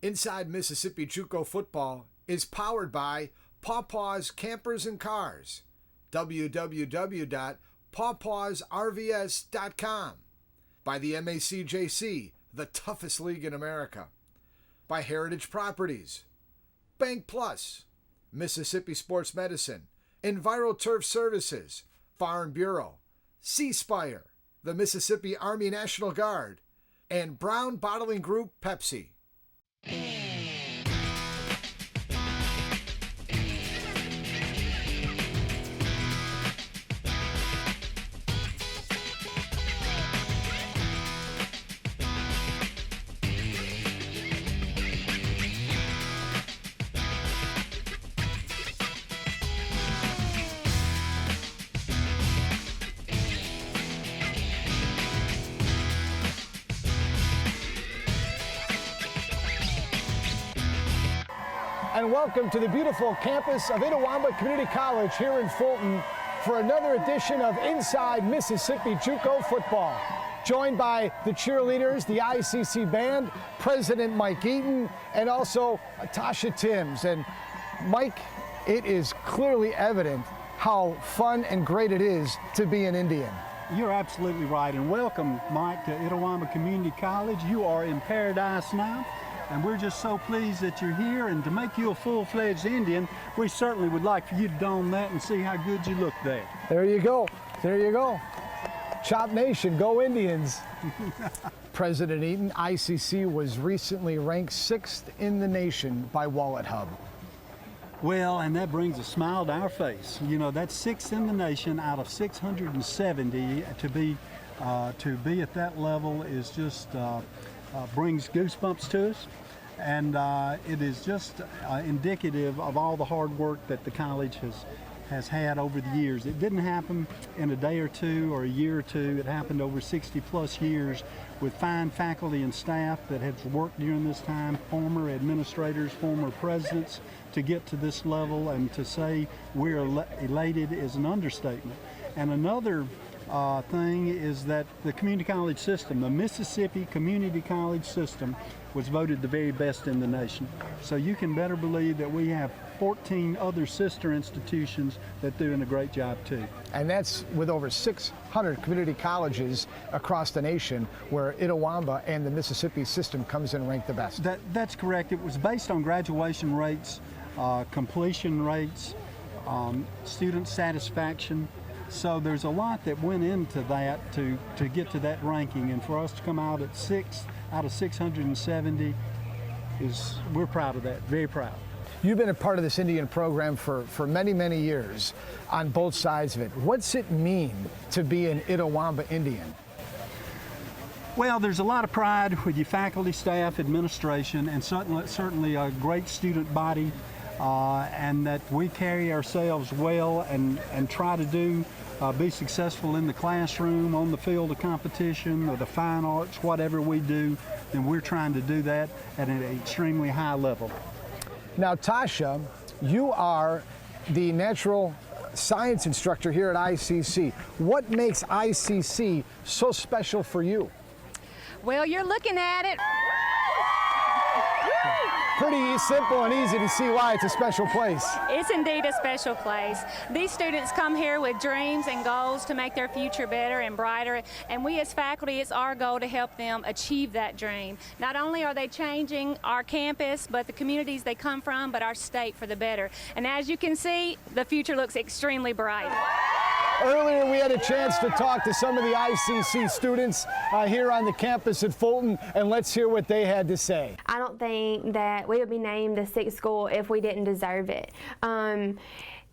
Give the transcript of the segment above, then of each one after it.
Inside Mississippi JUCO Football is powered by Pawpaws Campers and Cars, www.pawpawsrvs.com, by the MACJC, the toughest league in America, by Heritage Properties, Bank Plus, Mississippi Sports Medicine, EnviroTurf Services, Farm Bureau, C-Spire, the Mississippi Army National Guard, and Brown Bottling Group Pepsi. And welcome to the beautiful campus of Itawamba Community College here in Fulton for another edition of Inside Mississippi JUCO Football. Joined by the cheerleaders, the ICC band, President Mike Eaton, and also Tasha Timms. And Mike, it is clearly evident how fun and great it is to be an Indian. You're absolutely right, and welcome, Mike, to Itawamba Community College. You are in paradise now. And we're just so pleased that you're here, and to make you a full-fledged Indian, we certainly would like for you to don that and see how good you look there. There you go. There you go. Chop Nation, go Indians. President Eaton, ICC was recently ranked 6th in the nation by WalletHub. Well, and that brings a smile to our face. You know, that's 6th in the nation out of 670. To be at that level is just brings goosebumps to us, and it is just indicative of all the hard work that the college has had over the years. It didn't happen in a day or two or a year or two. It happened over 60 plus years with fine faculty and staff that have worked during this time, former administrators, former presidents, to get to this level, and to say we're elated is an understatement. And another thing is that the community college system, the Mississippi Community College system, was voted the very best in the nation. So you can better believe that we have 14 other sister institutions that are doing a great job too. And that's with over 600 community colleges across the nation, where Itawamba and the Mississippi system comes in ranked the best. That's correct. It was based on graduation rates, completion rates, student satisfaction. So there's a lot that went into that to get to that ranking, and for us to come out at 6th out of 670 we're proud of that, very proud. You've been a part of this Indian program for many, many years on both sides of it. What's it mean to be an Itawamba Indian? Well, there's a lot of pride with your faculty, staff, administration, and certainly a great student body. And that we carry ourselves well and try to be successful in the classroom, on the field of competition, or the fine arts, whatever we do, then we're trying to do that at an extremely high level. Now, Tasha, you are the natural science instructor here at ICC. What makes ICC so special for you? Well, you're looking at it. Pretty simple and easy to see why it's a special place. It's indeed a special place. These students come here with dreams and goals to make their future better and brighter, and we as faculty, it's our goal to help them achieve that dream. Not only are they changing our campus, but the communities they come from, but our state for the better. And as you can see, the future looks extremely bright. Earlier, we had a chance to talk to some of the ICC students here on the campus at Fulton, and let's hear what they had to say. I don't think that we would be named the 6th school if we didn't deserve it.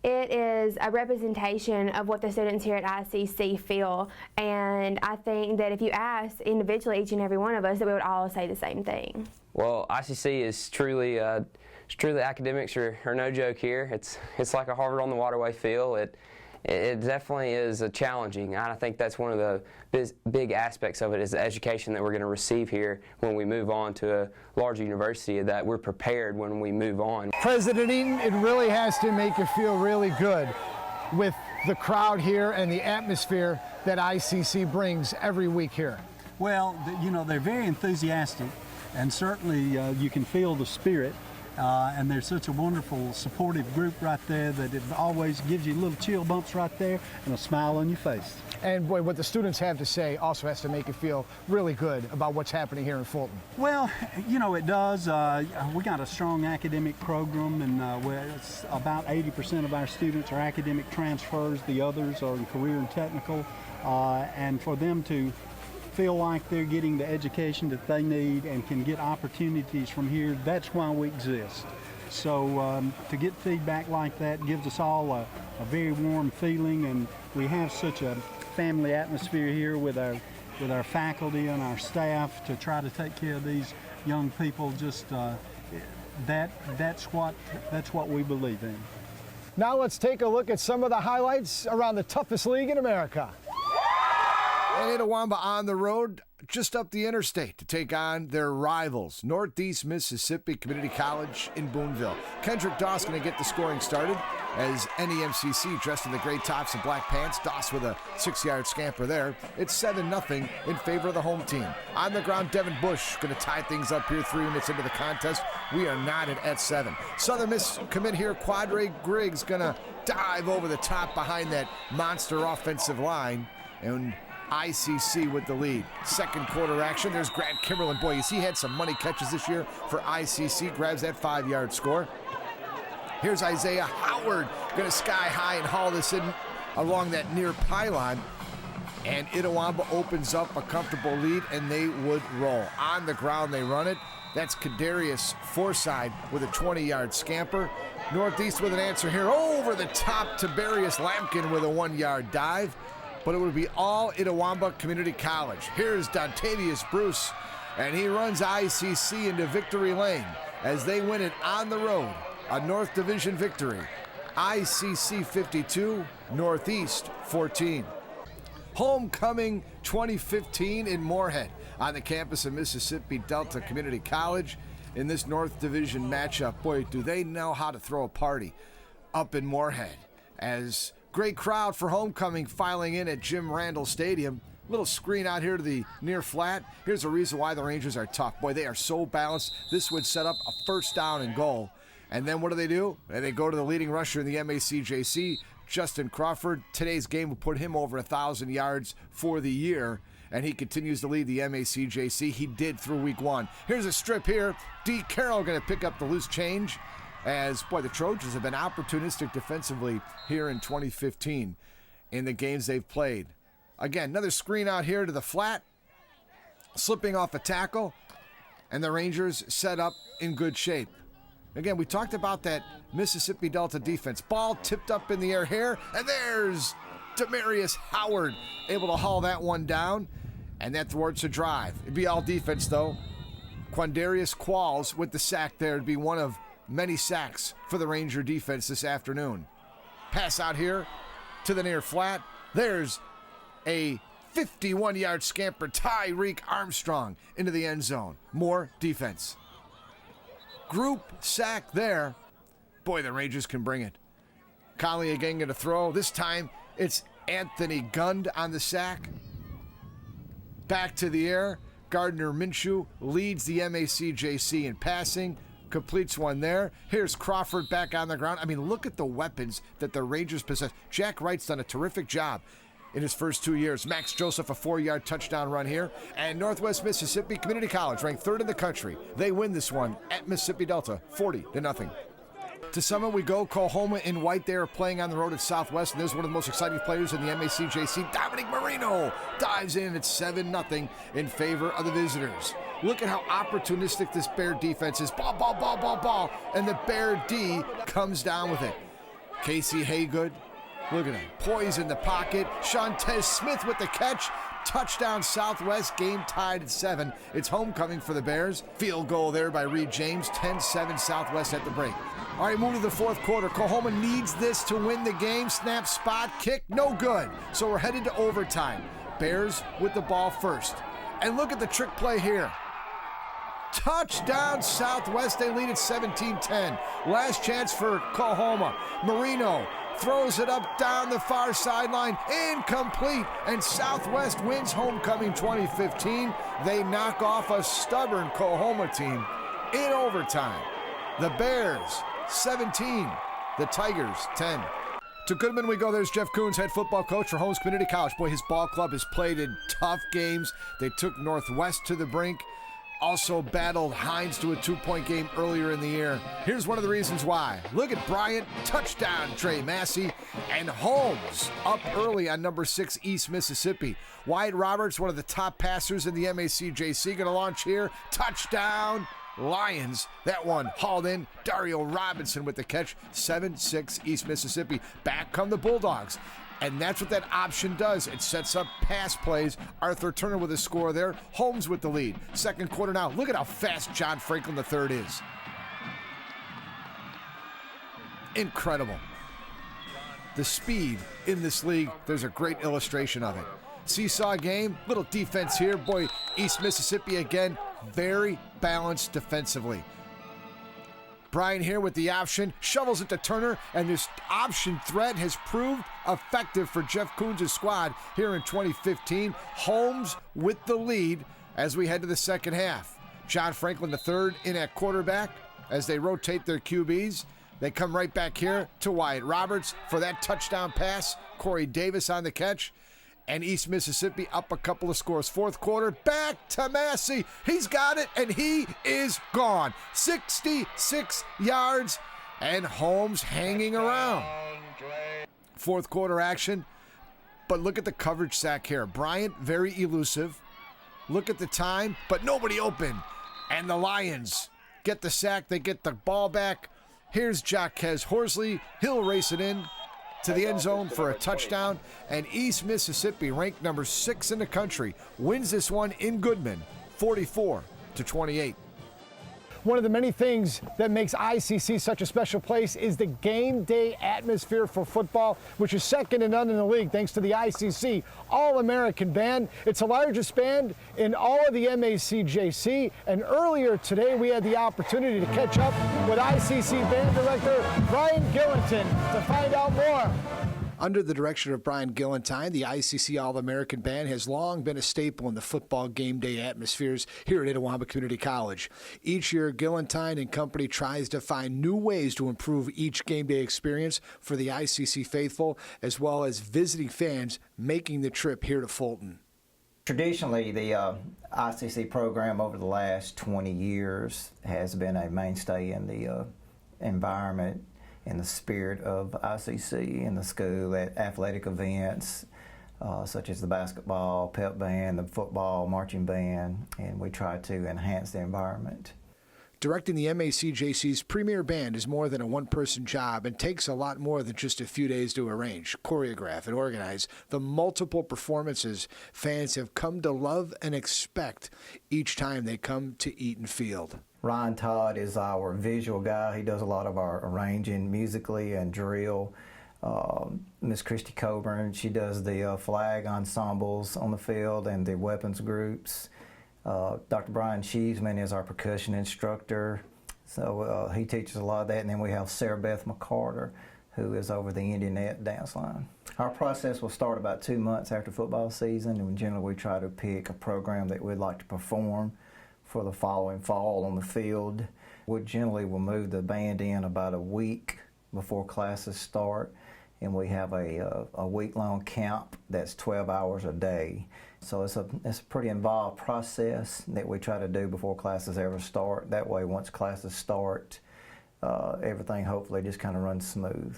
It is a representation of what the students here at ICC feel, and I think that if you ask individually each and every one of us, that we would all say the same thing. Well, ICC is truly academics are no joke here. It's like a Harvard on the Waterway feel. It definitely is challenging, and I think that's one of the big aspects of it is the education that we're going to receive here when we move on to a larger university, that we're prepared when we move on. President Eaton, it really has to make you feel really good with the crowd here and the atmosphere that ICC brings every week here. Well, you know, they're very enthusiastic. and certainly you can feel the spirit. And there's such a wonderful supportive group right there that it always gives you little chill bumps right there and a smile on your face. And boy, what the students have to say also has to make you feel really good about what's happening here in Fulton. Well, you know, it does. We got a strong academic program, and it's about 80% of our students are academic transfers. The others are in career and technical. And for them to feel like they're getting the education that they need and can get opportunities from here, that's why we exist. So to get feedback like that gives us all a very warm feeling, and we have such a family atmosphere here with our faculty and our staff to try to take care of these young people. Just that's what we believe in. Now let's take a look at some of the highlights around the toughest league in America. And Itawamba on the road just up the interstate to take on their rivals, Northeast Mississippi Community College in Boonville. Kendrick Doss going to get the scoring started as NEMCC dressed in the gray tops and black pants. Doss with a 6-yard scamper there. It's 7-0 in favor of the home team. On the ground, Devin Bush going to tie things up here 3 minutes into the contest. We are knotted at 7. Southern Miss commit here, Quadre Griggs going to dive over the top behind that monster offensive line, and ICC with the lead. Second quarter action. There's Grant Kimberlin. Boy, he had some money catches this year for ICC. Grabs that 5-yard score. Here's Isaiah Howard going to sky high and haul this in along that near pylon. And Itawamba opens up a comfortable lead, and they would roll. On the ground, they run it. That's Kadarius Forsythe with a 20-yard scamper. Northeast with an answer here. Over the top to Tiberius Lampkin with a 1-yard dive. But it would be all Itawamba Community College. Here's Dontavius Bruce, and he runs ICC into victory lane as they win it on the road. A North Division victory. ICC 52, Northeast 14. Homecoming 2015 in Moorhead on the campus of Mississippi Delta Community College in this North Division matchup. Boy, do they know how to throw a party up in Moorhead. As great crowd for homecoming filing in at Jim Randall Stadium. Little screen out here to the near flat. Here's a reason why the Rangers are tough. Boy, they are so balanced. This would set up a first down and goal. And then what do? They go to the leading rusher in the MACJC, Justin Crawford. Today's game will put him over 1,000 yards for the year, and he continues to lead the MACJC. He did through week 1. Here's a strip here. D. Carroll going to pick up the loose change. As, boy, the Trojans have been opportunistic defensively here in 2015 in the games they've played. Again, another screen out here to the flat, slipping off a tackle, and the Rangers set up in good shape. Again, we talked about that Mississippi Delta defense. Ball tipped up in the air here, and there's Demarius Howard able to haul that one down, and that thwarts a drive. It'd be all defense, though. Quandarius Qualls with the sack there. It'd be one of many sacks for the Ranger defense this afternoon. Pass out here to the near flat. There's a 51-yard scamper, Tyreek Armstrong into the end zone. More defense. Group sack there. Boy, the Rangers can bring it. Conley again going to throw. This time it's Anthony Gund on the sack. Back to the air. Gardner Minshew leads the MACJC in passing. Completes one there. Here's Crawford back on the ground. I mean, look at the weapons that the Rangers possess. Jack Wright's done a terrific job in his first 2 years. Max Joseph, a 4-yard touchdown run here. And Northwest Mississippi Community College, ranked 3rd in the country. They win this one at Mississippi Delta, 40-0. To Summit we go. Coahoma in white there playing on the road at Southwest. And there's one of the most exciting players in the MACJC, Dominic Marino, dives in at 7-0 in favor of the visitors. Look at how opportunistic this Bear defense is. Ball. And the Bear D comes down with it. Casey Haygood, look at him. Poise in the pocket. Shantez Smith with the catch. Touchdown Southwest, game tied at 7. It's homecoming for the Bears. Field goal there by Reed James. 10-7 Southwest at the break. All right, move to the fourth quarter. Coahoma needs this to win the game. Snap, spot, kick, no good. So we're headed to overtime. Bears with the ball first. And look at the trick play here. Touchdown Southwest. They lead at 17-10. Last chance for Coahoma. Marino throws it up down the far sideline, incomplete, and Southwest wins homecoming 2015. They knock off a stubborn Coahoma team in overtime. The Bears 17, the Tigers 10. To Goodman we go. There's Jeff Coons, head football coach for Holmes Community College. Boy, his ball club has played in tough games. They took Northwest to the brink. Also battled Hines to a 2-point game earlier in the year. Here's one of the reasons why. Look at Bryant, touchdown Trey Massey, and Holmes up early on number 6 East Mississippi. Wyatt Roberts, one of the top passers in the MACJC, going to launch here. Touchdown Lions. That one hauled in. Dario Robinson with the catch. 7-6 East Mississippi. Back come the Bulldogs. And that's what that option does. It sets up pass plays. Arthur Turner with a score there. Holmes with the lead. Second quarter now. Look at how fast John Franklin III is. Incredible. The speed in this league, there's a great illustration of it. Seesaw game, little defense here. Boy, East Mississippi again, very balanced defensively. Brian here with the option, shovels it to Turner, and this option threat has proved effective for Jeff Coons' squad here in 2015. Holmes with the lead as we head to the second half. John Franklin III in at quarterback as they rotate their QBs. They come right back here to Wyatt Roberts for that touchdown pass. Corey Davis on the catch. And East Mississippi up a couple of scores. Fourth quarter, back to Massey. He's got it, and he is gone. 66 yards, and Holmes hanging around. Fourth quarter action, but look at the coverage sack here. Bryant, very elusive. Look at the time, but nobody open. And the Lions get the sack. They get the ball back. Here's Jaquez Horsley. He'll race it in to the end zone for a touchdown, and East Mississippi, ranked number 6 in the country, wins this one in Goodman, 44-28. One of the many things that makes ICC such a special place is the game day atmosphere for football, which is second to none in the league thanks to the ICC All-American Band. It's the largest band in all of the MACJC, and earlier today we had the opportunity to catch up with ICC Band Director Brian Gillentine to find out more. Under the direction of Brian Gillentine, the ICC All-American Band has long been a staple in the football game day atmospheres here at Itawamba Community College. Each year, Gillentine and company tries to find new ways to improve each game day experience for the ICC faithful, as well as visiting fans making the trip here to Fulton. Traditionally, the ICC program over the last 20 years has been a mainstay in the environment, in the spirit of ICC in the school at athletic events such as the basketball, pep band, the football, marching band, and we try to enhance the environment. Directing the MACJC's premier band is more than a one-person job and takes a lot more than just a few days to arrange, choreograph, and organize the multiple performances fans have come to love and expect each time they come to Eaton Field. Ryan Todd is our visual guy. He does a lot of our arranging musically and drill. Miss Christy Coburn, she does the flag ensembles on the field and the weapons groups. Dr. Brian Sheesman is our percussion instructor, so he teaches a lot of that. And then we have Sarah Beth McCarter, who is over the Indianette dance line. Our process will start about 2 months after football season, and generally we try to pick a program that we'd like to perform for the following fall on the field. We generally will move the band in about a week before classes start, and we have a week-long camp that's 12 hours a day. So it's a pretty involved process that we try to do before classes ever start. That way, once classes start, everything hopefully just kind of runs smooth.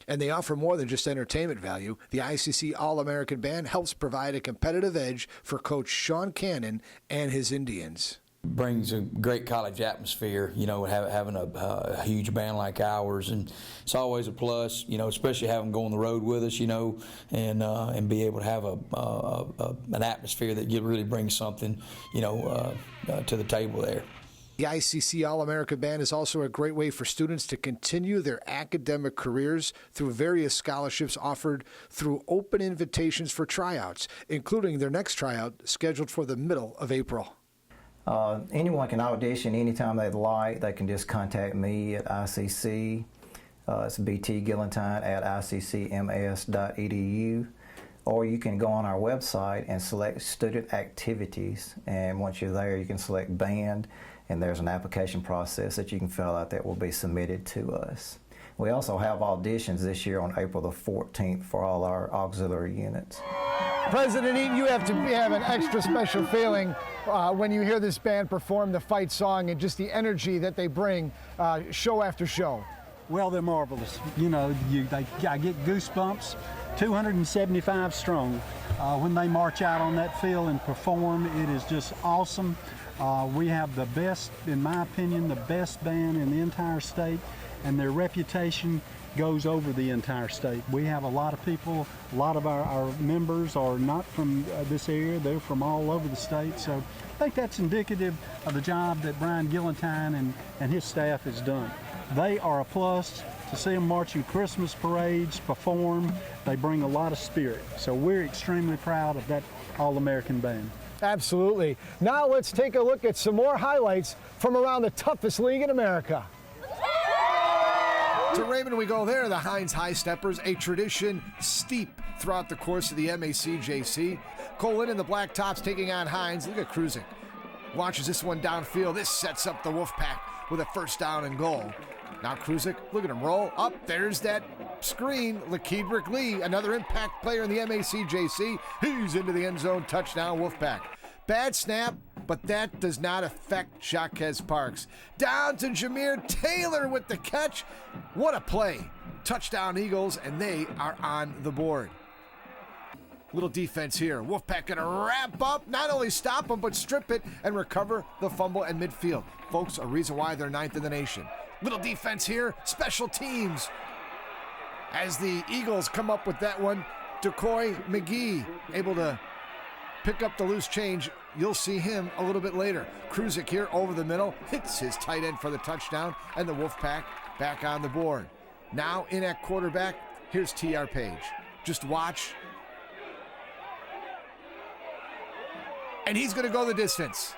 And they offer more than just entertainment value. The ICC All-American Band helps provide a competitive edge for Coach Sean Cannon and his Indians. Brings a great college atmosphere, you know, having a huge band like ours, and it's always a plus, you know, especially having them go on the road with us, you know, and be able to have an atmosphere that really brings something, you know, to the table there. The ICC All-American Band is also a great way for students to continue their academic careers through various scholarships offered through open invitations for tryouts, including their next tryout scheduled for the middle of April. Anyone can audition anytime they'd like. They can just contact me at ICC. It's btgillentine@iccms.edu. Or you can go on our website and select student activities. And once you're there, you can select band, and there's an application process that you can fill out that will be submitted to us. We also have auditions this year on April the 14th for all our auxiliary units. President Eaton, you have to have an extra special feeling when you hear this band perform the fight song and just the energy that they bring show after show. Well, they're marvelous. You know, I get goosebumps. 275 strong. When they march out on that field and perform, it is just awesome. We have the best, in my opinion, the best band in the entire state, and their reputation goes over the entire state. We have a lot of people, a lot of our members are not from this area, they're from all over the state, so I think that's indicative of the job that Brian Gillentine and his staff has done. They are a plus. To see them marching Christmas parades, perform, they bring a lot of spirit. So we're extremely proud of that All-American band. Absolutely. Now let's take a look at some more highlights from around the toughest league in America. To Raymond we go there, the Hines High Steppers, a tradition steep throughout the course of the MACJC. Colin and the Black Tops taking on Hines. Look at Kruzik. Launches this one downfield. This sets up the Wolfpack with a first down and goal. Now Kruzik, look at him roll up. There's that screen. Lakeedrick Lee, another impact player in the MACJC. He's into the end zone. Touchdown, Wolfpack. Bad snap, but that does not affect Jaquez Parks. Down to Jameer Taylor with the catch. What a play. Touchdown Eagles, and they are on the board. Little defense here. Wolfpack gonna wrap up, not only stop them, but strip it and recover the fumble at midfield. Folks, a reason why they're 9th in the nation. Little defense here, special teams. As the Eagles come up with that one, Decoy McGee able to pick up the loose change. You'll see him a little bit later. Kruzik here over the middle, hits his tight end for the touchdown, and the Wolfpack back on the board. Now in at quarterback, here's T.R. Page. Just watch. And he's gonna go the distance.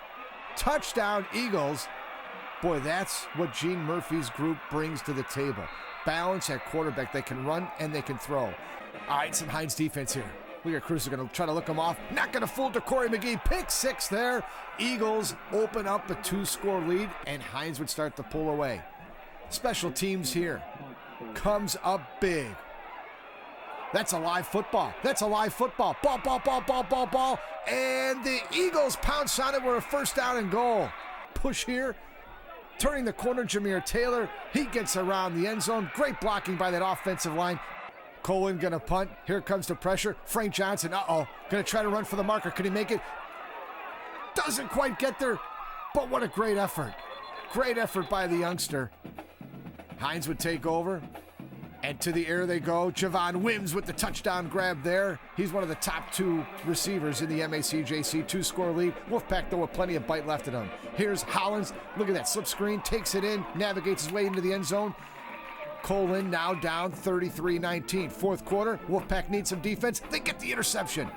Touchdown Eagles. Boy, that's what Gene Murphy's group brings to the table. Balance at quarterback. They can run and they can throw. All right, some Hines defense here. Look at Cruz, going to try to look him off. Not going to fool Decory McGee. Pick six there. Eagles open up a 2-score lead, and Hines would start to pull away. Special teams here. Comes up big. That's a live football. That's a live football. Ball, ball, ball, ball, ball, ball. And the Eagles pounce on it with a first down and goal. Push here. Turning the corner, Jameer Taylor. He gets around the end zone. Great blocking by that offensive line. Colin gonna punt. Here comes the pressure. Frank Johnson, gonna try to run for the marker. Could he make it? Doesn't quite get there, but what a great effort. Great effort by the youngster. Hines would take over, and to the air they go. Javon Wims with the touchdown grab there. He's one of the top 2 receivers in the MACJC, 2-score lead. Wolfpack, though, with plenty of bite left in him. Here's Hollins. Look at that slip screen. Takes it in, navigates his way into the end zone. Colin now down 33-19. Fourth quarter, Wolfpack needs some defense. They get the interception.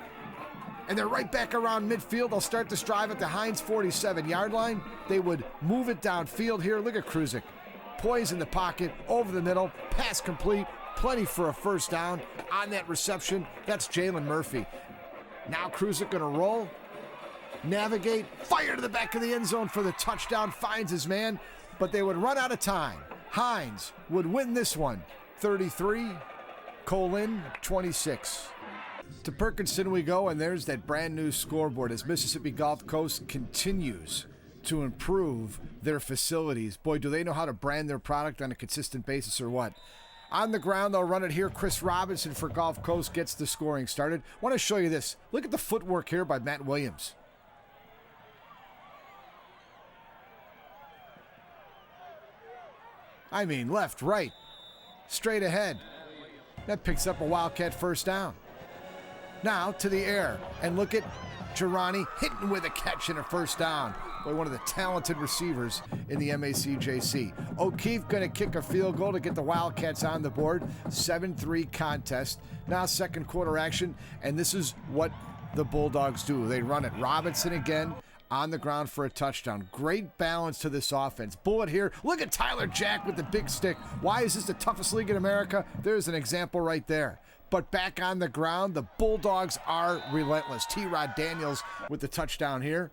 And they're right back around midfield. They'll start this drive at the Hines 47-yard line. They would move it downfield here. Look at Kruzik. Poise in the pocket, over the middle, pass complete, plenty for a first down on that reception. That's Jalen Murphy. Now Kruzik gonna roll, navigate, fire to the back of the end zone for the touchdown, finds his man, but they would run out of time. Hines would win this one, 33, Colin 26. To Perkinson we go, and there's that brand new scoreboard as Mississippi Gulf Coast continues to improve their facilities. Boy, do they know how to brand their product on a consistent basis or what. On the ground, they'll run it here. Chris Robinson for Gulf Coast gets the scoring started. I want to show you this. Look at the footwork here by Matt Williams. I mean, left, right, straight ahead. That picks up a Wildcat first down. Now to the air, and look at Girani hitting with a catch and a first down. Boy, one of the talented receivers in the MACJC. O'Keefe going to kick a field goal to get the Wildcats on the board. 7-3 contest. Now second quarter action, and this is what the Bulldogs do. They run it. Robinson again on the ground for a touchdown. Great balance to this offense. Bullet here. Look at Tyler Jack with the big stick. Why is this the toughest league in America? There's an example right there. But back on the ground, the Bulldogs are relentless. T-Rod Daniels with the touchdown here.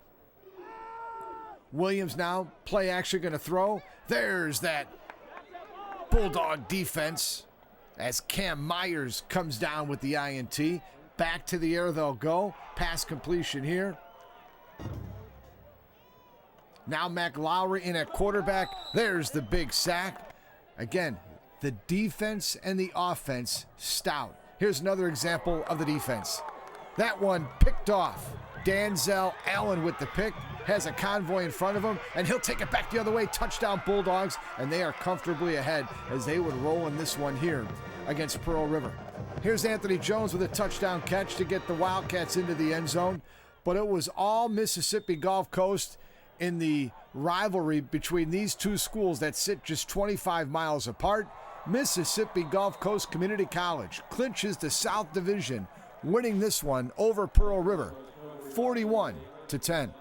Williams now, play action, going to throw. There's that Bulldog defense as Cam Myers comes down with the INT. Back to the air they'll go. Pass completion here. Now McLowry in at quarterback. There's the big sack. Again, the defense and the offense stout. Here's another example of the defense. That one picked off. Danzel Allen with the pick. Has a convoy in front of him, and he'll take it back the other way. Touchdown Bulldogs, and they are comfortably ahead as they would roll in this one here against Pearl River. Here's Anthony Jones with a touchdown catch to get the Wildcats into the end zone. But it was all Mississippi Gulf Coast in the rivalry between these two schools that sit just 25 miles apart. Mississippi Gulf Coast Community College clinches the South Division, winning this one over Pearl River, 41-10.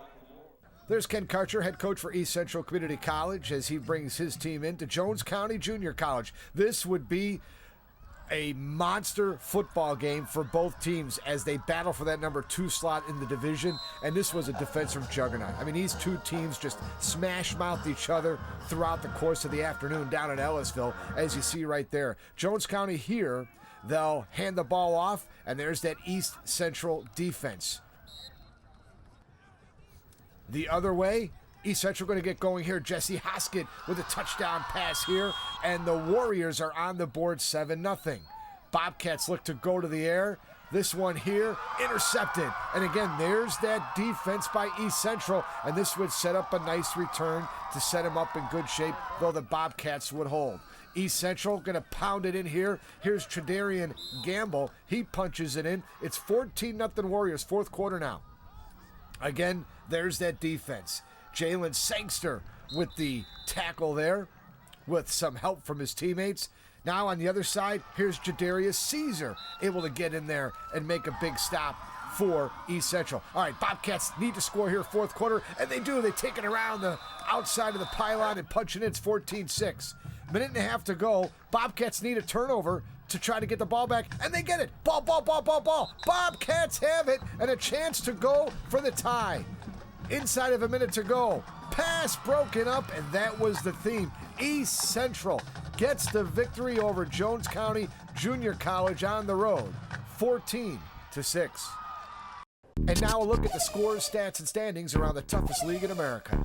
There's Ken Karcher, head coach for East Central Community College, as he brings his team into Jones County Junior College. This would be a monster football game for both teams as they battle for that number 2 slot in the division, and this was a defensive juggernaut. I mean, these two teams just smash-mouthed each other throughout the course of the afternoon down in Ellisville, as you see right there. Jones County here, they'll hand the ball off, and there's that East Central defense. The other way, East Central going to get going here. Jesse Hoskett with a touchdown pass here, and the Warriors are on the board 7-0. Bobcats look to go to the air. This one here, intercepted. And again, there's that defense by East Central, and this would set up a nice return to set them up in good shape, though the Bobcats would hold. East Central going to pound it in here. Here's Tredarian Gamble. He punches it in. It's 14-0 Warriors, fourth quarter now. Again, there's that defense. Jalen Sangster with the tackle there with some help from his teammates. Now on the other side, here's Jadarius Caesar able to get in there and make a big stop for East Central. All right, Bobcats need to score here fourth quarter, and they do. They take it around the outside of the pylon and punch it in. It's 14-6. Minute and a half to go. Bobcats need a turnover to try to get the ball back, and they get it. Ball. Bobcats have it, and a chance to go for the tie. Inside of a minute to go. Pass broken up, and that was the theme. East Central gets the victory over Jones County Junior College on the road, 14-6. And now a look at the scores, stats, and standings around the toughest league in America.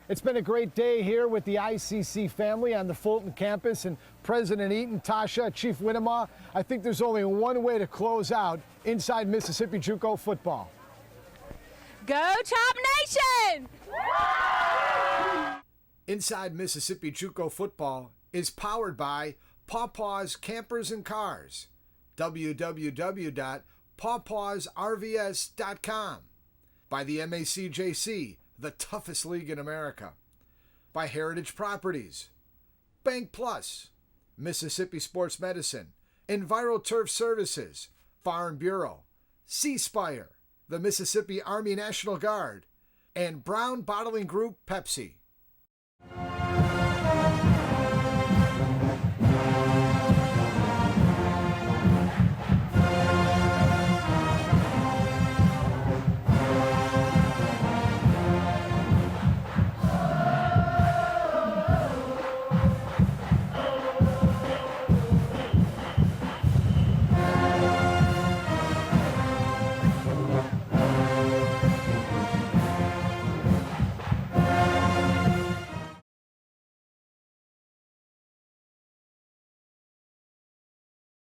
It's been a great day here with the ICC family on the Fulton campus, and President Eaton, Tasha, Chief Winema. I think there's only one way to close out Inside Mississippi JUCO football. Go Chop Nation! Inside Mississippi JUCO football is powered by Pawpaws Campers and Cars. www.pawpawsrvs.com. By the MACJC, the toughest league in America. By Heritage Properties, Bank Plus, Mississippi Sports Medicine, EnviroTurf Services, Farm Bureau, C-Spire, the Mississippi Army National Guard, and Brown Bottling Group Pepsi.